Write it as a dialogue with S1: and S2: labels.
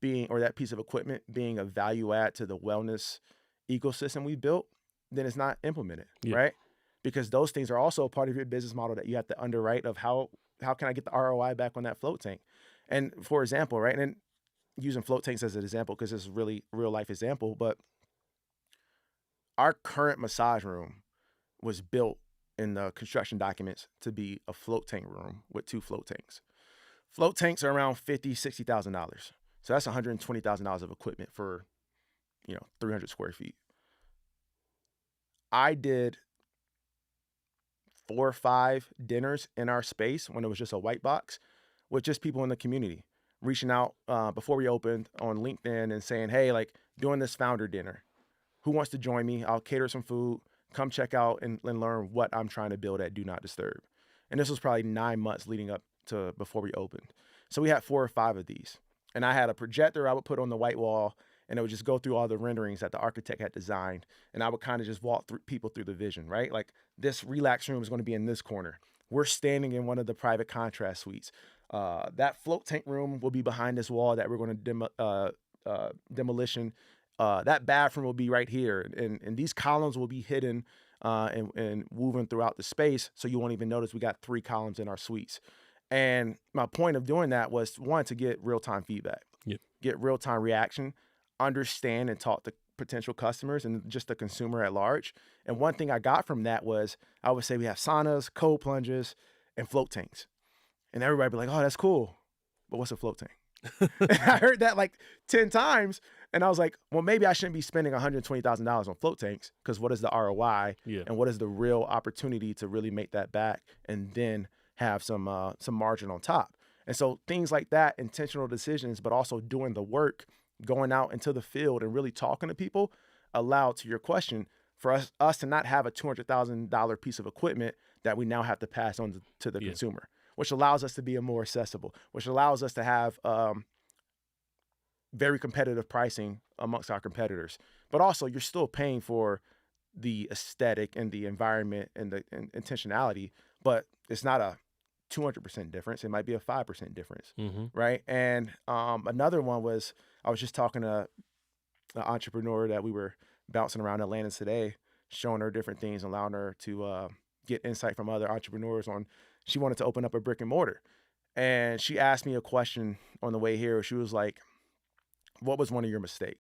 S1: being, or that piece of equipment being a value add to the wellness ecosystem we built, then it's not implemented, right? Because those things are also a part of your business model that you have to underwrite of how can I get the ROI back on that float tank? And for example, right, and using float tanks as an example, because it's a really real life example, but our current massage room was built in the construction documents to be a float tank room with 2 float tanks. Float tanks are around $50,000-$60,000. So that's $120,000 of equipment for, 300 square feet. I did 4 or 5 dinners in our space when it was just a white box with just people in the community, reaching out before we opened on LinkedIn and saying, hey, like doing this founder dinner. Who wants to join me? I'll cater some food. Come check out and learn what I'm trying to build at Do Not Disturb. And this was probably 9 months leading up to before we opened. So we had 4 or 5 of these. And I had a projector I would put on the white wall, and it would just go through all the renderings that the architect had designed. And I would kind of just walk people through the vision, right? Like this relax room is going to be in this corner. We're standing in one of the private contrast suites. That float tank room will be behind this wall that we're going to demolition. That bathroom will be right here. And these columns will be hidden and woven throughout the space, so you won't even notice we got 3 columns in our suites. And my point of doing that was, one, to get real-time feedback, get real-time reaction, understand and talk to potential customers and just the consumer at large. And one thing I got from that was, I would say we have saunas, cold plunges, and float tanks. And everybody would be like, oh, that's cool. But what's a float tank? I heard that like 10 times. And I was like, well, maybe I shouldn't be spending $120,000 on float tanks, because what is the ROI and what is the real opportunity to really make that back and then have some margin on top? And so things like that, intentional decisions, but also doing the work, going out into the field and really talking to people, allowed, to your question, for us to not have a $200,000 piece of equipment that we now have to pass on to the consumer, which allows us to be more accessible, which allows us to have very competitive pricing amongst our competitors. But also, you're still paying for the aesthetic and the environment and the intentionality, but it's not a 200% difference. It might be a 5% difference, right? And another one was, I was just talking to an entrepreneur that we were bouncing around Atlanta today, showing her different things, allowing her to get insight from other entrepreneurs on, she wanted to open up a brick and mortar. And she asked me a question on the way here. She was like, what was one of your mistakes?